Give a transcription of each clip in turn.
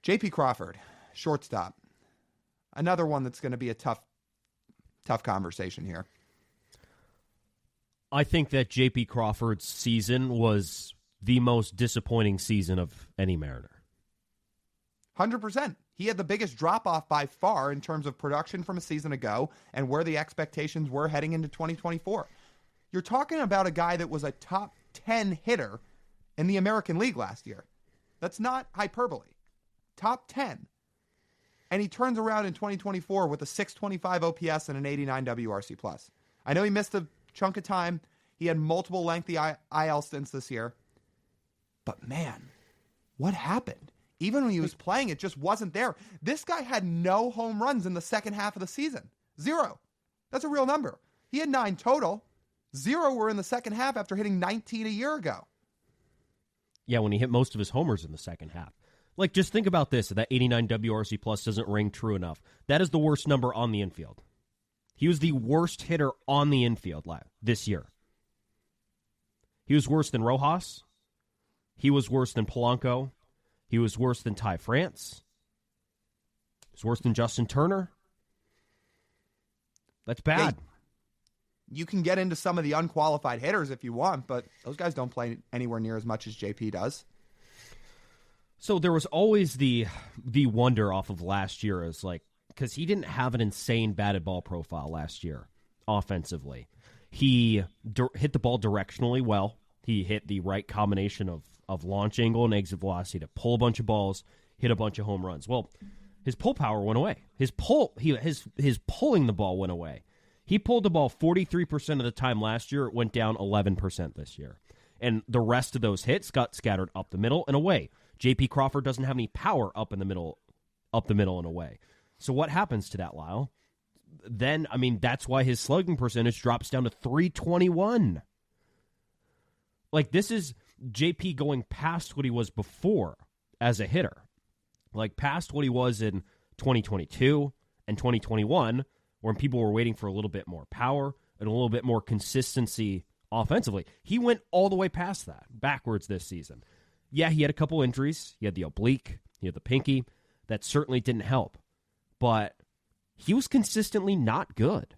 J.P. Crawford, shortstop. Another one that's going to be a tough conversation here. I think that J.P. Crawford's season was the most disappointing season of any Mariner. 100%. He had the biggest drop-off by far in terms of production from a season ago and where the expectations were heading into 2024. You're talking about a guy that was a top 10 hitter in the American League last year. That's not hyperbole. Top 10. And he turns around in 2024 with a 625 OPS and an 89 WRC+. I know he missed a chunk of time. He had multiple lengthy IL stints this year. But man, what happened? Even when he was playing, it just wasn't there. This guy had no home runs in the second half of the season. 0. That's a real number. He had 9 total. 0 were in the second half after hitting 19 a year ago. Yeah, when he hit most of his homers in the second half. Like, just think about this. That 89 WRC plus doesn't ring true enough. That is the worst number on the infield. He was the worst hitter on the infield this year. He was worse than Rojas. He was worse than Polanco. He was worse than Ty France. He was worse than Justin Turner. That's bad. You can get into some of the unqualified hitters if you want, but those guys don't play anywhere near as much as JP does. So there was always the wonder off of last year as like, because he didn't have an insane batted ball profile last year offensively. He hit the ball directionally well. He hit the right combination of launch angle and exit velocity to pull a bunch of balls, hit a bunch of home runs. Well, his pull power went away. His pulling the ball went away. He pulled the ball 43% of the time last year. It went down 11% this year. And the rest of those hits got scattered up the middle and away. J.P. Crawford doesn't have any power up the middle and away. So what happens to that, Lyle? Then, I mean, that's why his slugging percentage drops down to .321. Like, this is J.P. going past what he was before as a hitter. Like, past what he was in 2022 and 2021, when people were waiting for a little bit more power and a little bit more consistency offensively. He went all the way past that, backwards this season. Yeah, he had a couple injuries. He had the oblique. He had the pinky. That certainly didn't help. But he was consistently not good.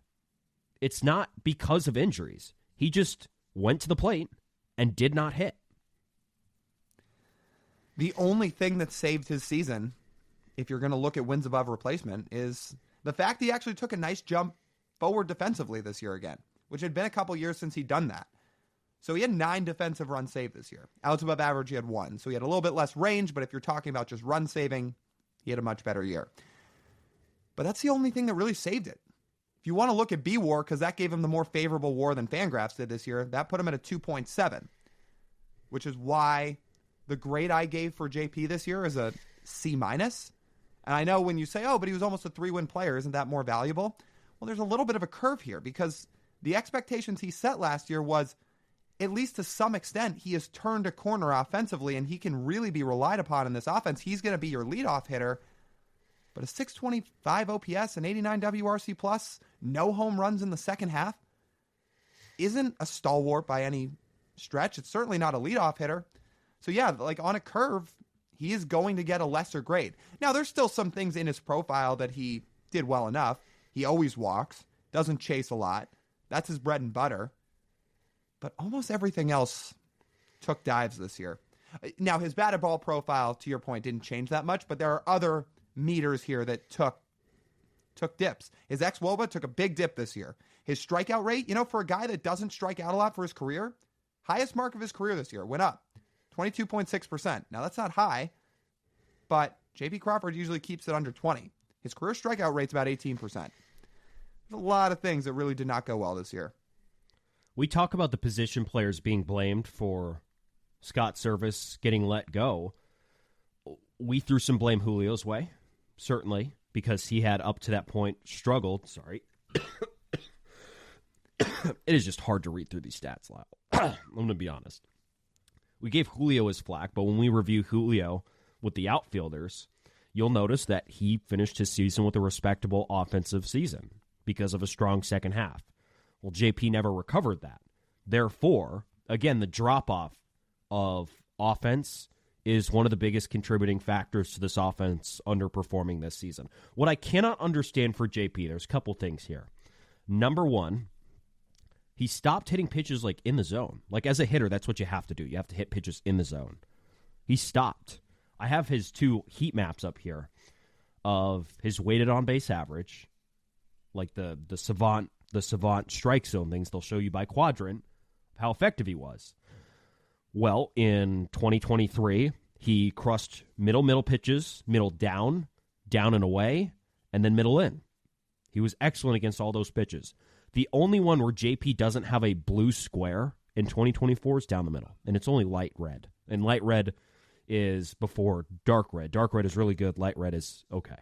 It's not because of injuries. He just went to the plate and did not hit. The only thing that saved his season, if you're going to look at wins above replacement, is the fact he actually took a nice jump forward defensively this year again, which had been a couple years since he'd done that. So he had 9 defensive runs saved this year. Outs above average, he had 1. So he had a little bit less range, but if you're talking about just run saving, he had a much better year. But that's the only thing that really saved it. If you want to look at B-WAR, because that gave him the more favorable WAR than Fangraphs did this year, that put him at a 2.7, which is why the grade I gave for JP this year is a C-. And I know when you say, oh, but he was almost a 3-win player, isn't that more valuable? Well, there's a little bit of a curve here because the expectations he set last year was, at least to some extent, he has turned a corner offensively and he can really be relied upon in this offense. He's going to be your leadoff hitter. But a 625 OPS and 89 WRC plus, no home runs in the second half, isn't a stalwart by any stretch. It's certainly not a leadoff hitter. So yeah, like on a curve, he is going to get a lesser grade. Now, there's still some things in his profile that he did well enough. He always walks, doesn't chase a lot. That's his bread and butter. But almost everything else took dives this year. Now, his batted ball profile, to your point, didn't change that much, but there are other meters here that took dips. His ex-WOBA took a big dip this year. His strikeout rate, for a guy that doesn't strike out a lot for his career, highest mark of his career this year, went up. 22.6%. Now, that's not high, but J.P. Crawford usually keeps it under 20. His career strikeout rate's about 18%. There's a lot of things that really did not go well this year. We talk about the position players being blamed for Scott Service getting let go. We threw some blame Julio's way, certainly, because he had up to that point struggled. Sorry. It is just hard to read through these stats, Lyle. I'm going to be honest. We gave Julio his flack, but when we review Julio with the outfielders, you'll notice that he finished his season with a respectable offensive season because of a strong second half. Well, JP never recovered that. Therefore, again, the drop-off of offense is one of the biggest contributing factors to this offense underperforming this season. What I cannot understand for JP, there's a couple things here. Number one, he stopped hitting pitches like in the zone. Like as a hitter, that's what you have to do. You have to hit pitches in the zone. He stopped. I have his 2 heat maps up here of his weighted on base average, like the savant strike zone things. They'll show you by quadrant how effective he was. Well, in 2023, he crushed middle pitches, middle down and away, and then middle in. He was excellent against all those pitches. The only one where JP doesn't have a blue square in 2024 is down the middle, and it's only light red. And light red is before dark red. Dark red is really good. Light red is okay.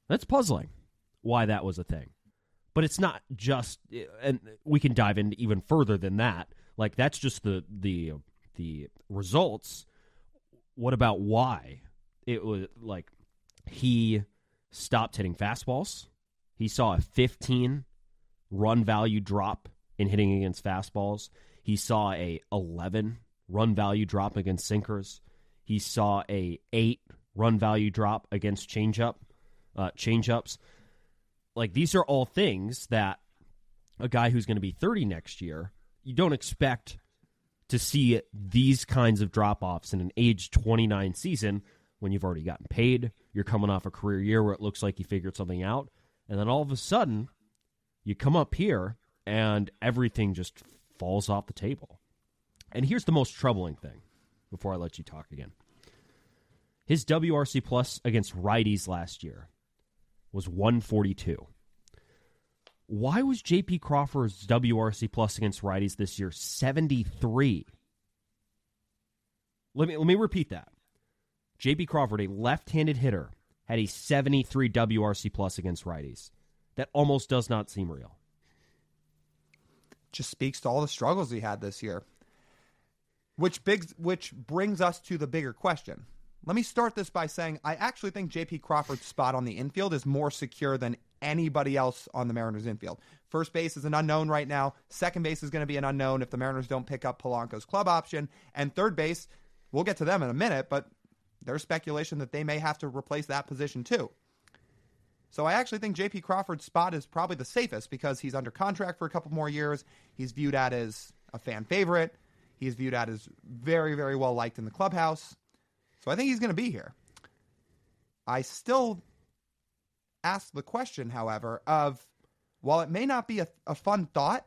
That's puzzling why that was a thing. But it's not just, and we can dive in even further than that. Like, that's just the results. What about why? It was like he stopped hitting fastballs. He saw a 15 run value drop in hitting against fastballs. He saw a 11 run value drop against sinkers. He saw a 8 run value drop against changeups. Like, these are all things that a guy who's going to be 30 next year, you don't expect to see these kinds of drop-offs in an age 29 season when you've already gotten paid. You're coming off a career year where it looks like you figured something out. And then all of a sudden, you come up here and everything just falls off the table. And here's the most troubling thing before I let you talk again. His WRC plus against righties last year was 142. Why was J.P. Crawford's WRC plus against righties this year 73? Let me repeat that. J.P. Crawford, a left-handed hitter, had a 73 WRC plus against righties. That almost does not seem real. Just speaks to all the struggles he had this year. Which brings us to the bigger question. Let me start this by saying I actually think J.P. Crawford's spot on the infield is more secure than anybody else on the Mariners infield. First base is an unknown right now. Second base is going to be an unknown if the Mariners don't pick up Polanco's club option. And third base, we'll get to them in a minute, but there's speculation that they may have to replace that position too. So I actually think J.P. Crawford's spot is probably the safest because he's under contract for a couple more years. He's viewed at as a fan favorite. He's viewed at as very, very well liked in the clubhouse. So I think he's going to be here. I still ask the question, however, of while it may not be a fun thought,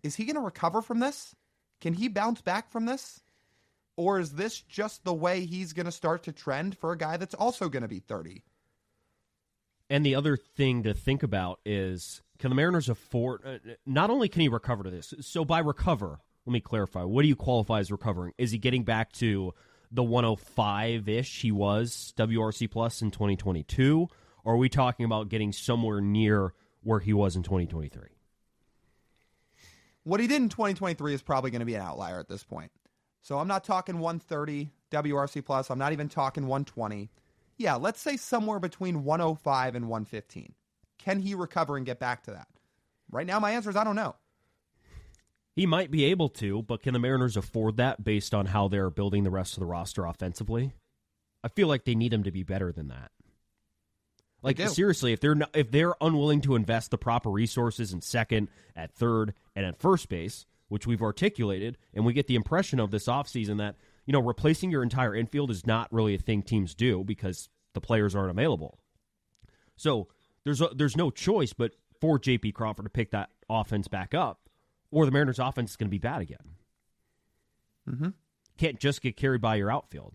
is he going to recover from this? Can he bounce back from this? Or is this just the way he's going to start to trend for a guy that's also going to be 30? And the other thing to think about is, can the Mariners afford, not only can he recover to this, so by recover, let me clarify, what do you qualify as recovering? Is he getting back to the 105-ish he was WRC plus in 2022? Or are we talking about getting somewhere near where he was in 2023? What he did in 2023 is probably going to be an outlier at this point. So I'm not talking 130 WRC plus. I'm not even talking 120. Yeah, let's say somewhere between 105 and 115. Can he recover and get back to that? Right now, my answer is I don't know. He might be able to, but can the Mariners afford that based on how they're building the rest of the roster offensively? I feel like they need him to be better than that. Like, seriously, if they're unwilling to invest the proper resources in second, at third, and at first base, which we've articulated, and we get the impression of this offseason that, you know, replacing your entire infield is not really a thing teams do because the players aren't available. So there's no choice but for J.P. Crawford to pick that offense back up, or the Mariners' offense is going to be bad again. Mm-hmm. Can't just get carried by your outfield.